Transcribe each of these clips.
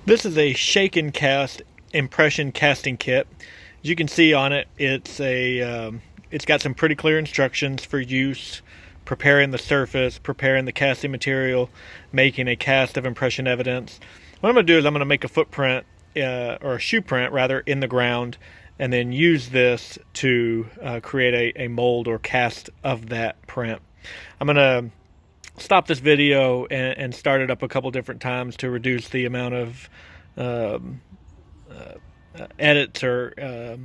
This is a shake and cast impression casting kit. As you can see on it, it's got some pretty clear instructions for use, preparing the surface, preparing the casting material, making a cast of impression evidence. What I'm going to do is I'm going to make a footprint, or a shoe print rather, in the ground, and then use this to create a mold or cast of that print. I'm going to stop this video and start it up a couple different times to reduce the amount of edits or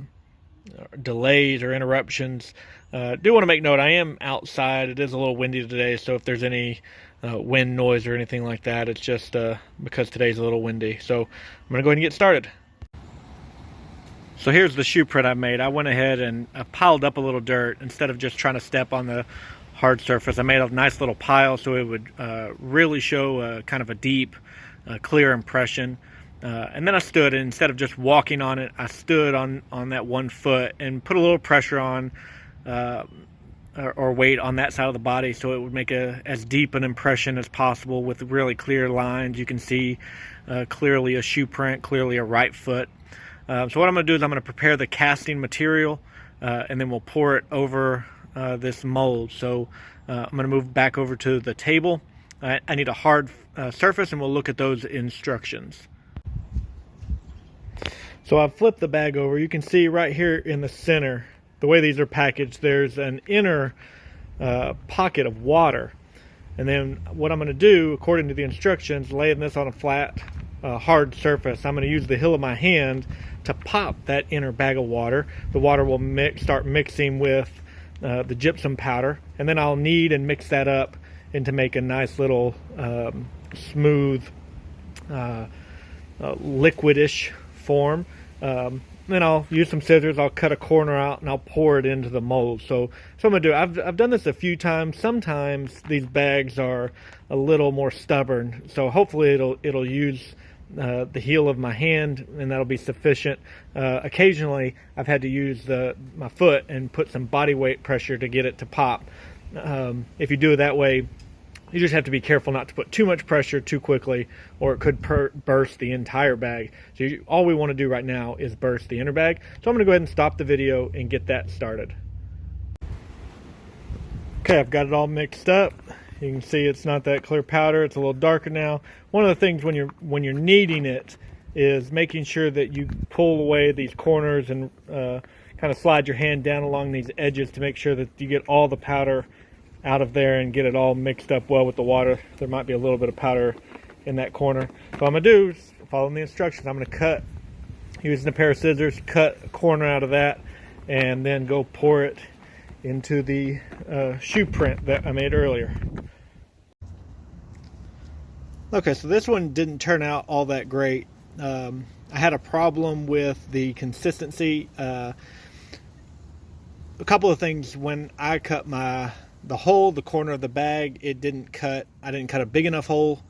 delays or interruptions. Do want to make note, I am outside. It is a little windy today, so if there's any wind noise or anything like that, it's just because today's a little windy. So I'm going to go ahead and get started. So here's the shoe print I made. I went ahead and piled up a little dirt instead of just trying to step on the hard surface. I made a nice little pile so it would really show kind of a deep, clear impression. And then I stood, and instead of just walking on it, I stood on that 1 foot and put a little pressure on or weight on that side of the body so it would make as deep an impression as possible with really clear lines. You can see clearly a shoe print, clearly a right foot. So what I'm going to do is I'm going to prepare the casting material and then we'll pour it over this mold. So I'm going to move back over to the table. I need a hard surface, and we'll look at those instructions. So I've flipped the bag over. You can see right here in the center, the way these are packaged, there's an inner pocket of water. And then what I'm going to do, according to the instructions, laying this on a flat, hard surface, I'm going to use the heel of my hand to pop that inner bag of water. The water will start mixing with the gypsum powder, and then I'll knead and mix that up and to make a nice little smooth liquidish form. Then I'll use some scissors, I'll cut a corner out, and I'll pour it into the mold. So what I'm going to do, I've done this a few times. Sometimes these bags are a little more stubborn, so hopefully it'll use the heel of my hand, and that'll be sufficient. Occasionally I've had to use my foot and put some body weight pressure to get it to pop. If you do it that way, you just have to be careful not to put too much pressure too quickly, or it could burst the entire bag. So all we want to do right now is burst the inner bag. So I'm going to go ahead and stop the video and get that started. Okay, I've got it all mixed up. You can see it's not that clear powder. It's a little darker now. One of the things when you're kneading it is making sure that you pull away these corners and kind of slide your hand down along these edges to make sure that you get all the powder out of there and get it all mixed up well with the water. There might be a little bit of powder in that corner. So what I'm going to do is, following the instructions, I'm going to cut, using a pair of scissors, cut a corner out of that, and then go pour it into the shoe print that I made earlier. Okay, so this one didn't turn out all that great. I had a problem with the consistency. A couple of things. When I cut the corner of the bag, I didn't cut a big enough hole.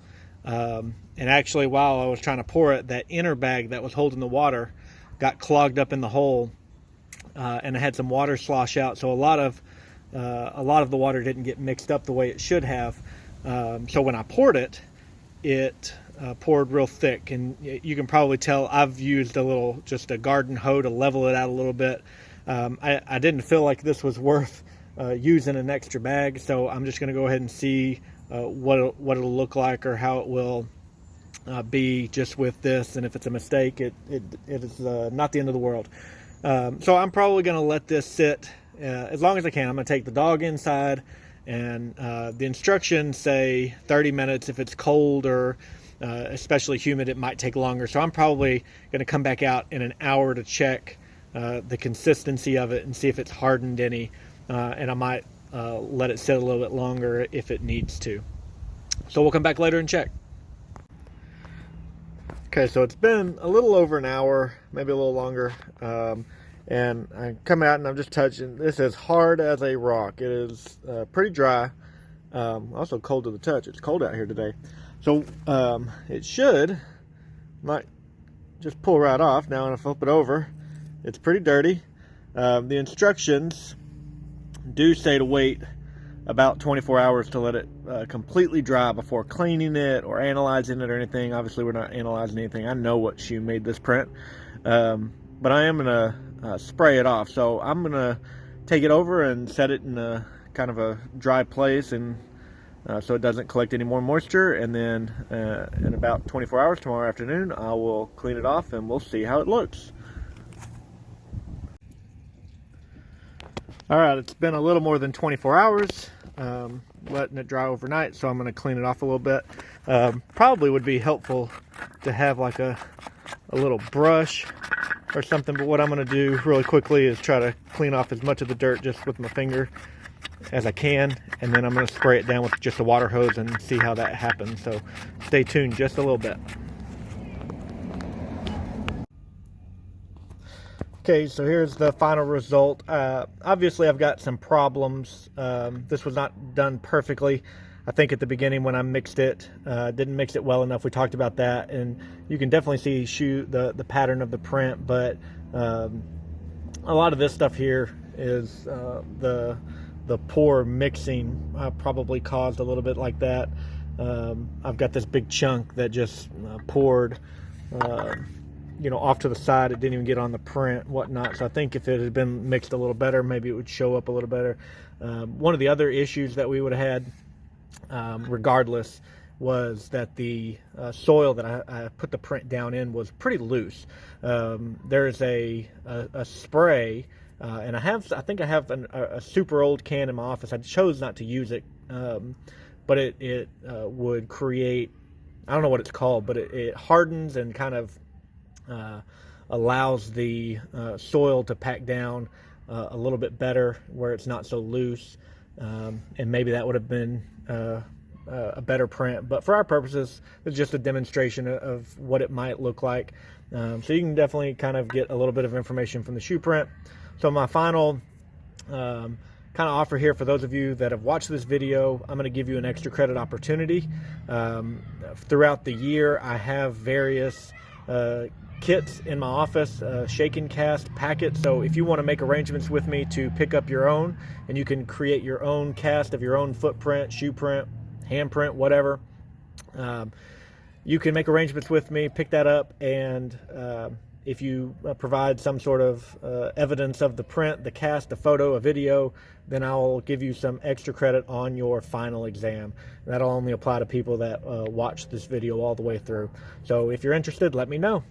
And actually, while I was trying to pour it, that inner bag that was holding the water got clogged up in the hole, and I had some water slosh out. So a lot of the water didn't get mixed up the way it should have. So when I poured it, it poured real thick, and you can probably tell I've used just a garden hoe to level it out a little bit. I didn't feel like this was worth using an extra bag, so I'm just going to go ahead and see what it'll look like, or how it will be just with this. And if it's a mistake, it is not the end of the world. So I'm probably going to let this sit as long as I can. I'm going to take the dog inside, and the instructions say 30 minutes. If it's cold or especially humid, it might take longer. So I'm probably going to come back out in an hour to check the consistency of it and see if it's hardened any. And I might let it sit a little bit longer if it needs to. So we'll come back later and check. Okay, so it's been a little over an hour, maybe a little longer. And I come out and I'm just touching. This is hard as a rock. It is pretty dry. Also cold to the touch. It's cold out here today. So it might just pull right off. Now when I flip it over, it's pretty dirty. The instructions do say to wait about 24 hours to let it completely dry before cleaning it or analyzing it or anything. Obviously, we're not analyzing anything. I know what shoe made this print, but I am going to spray it off. So I'm going to take it over and set it in a kind of a dry place, and so it doesn't collect any more moisture. And then in about 24 hours, tomorrow afternoon, I will clean it off and we'll see how it looks. All right, it's been a little more than 24 hours, letting it dry overnight, so I'm going to clean it off a little bit. Probably would be helpful to have like a little brush or something, but what I'm going to do really quickly is try to clean off as much of the dirt just with my finger as I can, and then I'm going to spray it down with just a water hose and see how that happens. So stay tuned just a little bit. Okay, so here's the final result. Obviously, I've got some problems. This was not done perfectly. I think at the beginning when I mixed it, didn't mix it well enough. We talked about that, and you can definitely see the pattern of the print, but a lot of this stuff here is the poor mixing probably caused a little bit like that. I've got this big chunk that just poured off to the side. It didn't even get on the print, whatnot. So I think if it had been mixed a little better, maybe it would show up a little better. One of the other issues that we would have had, regardless, was that the soil that I put the print down in was pretty loose. There's a spray, and I think I have a super old can in my office. I chose not to use it, but it would create, I don't know what it's called, but it hardens and kind of allows the soil to pack down a little bit better where it's not so loose, and maybe that would have been a better print, but for our purposes it's just a demonstration of what it might look like. So you can definitely kind of get a little bit of information from the shoe print. So my final kind of offer here for those of you that have watched this video, I'm going to give you an extra credit opportunity. Throughout the year I have various kits in my office, shake and cast packets. So if you want to make arrangements with me to pick up your own, and you can create your own cast of your own footprint, shoe print, handprint, whatever, you can make arrangements with me, pick that up, and if you provide some sort of evidence of the print, the cast, a photo, a video, then I'll give you some extra credit on your final exam. That'll only apply to people that watch this video all the way through. So if you're interested, let me know.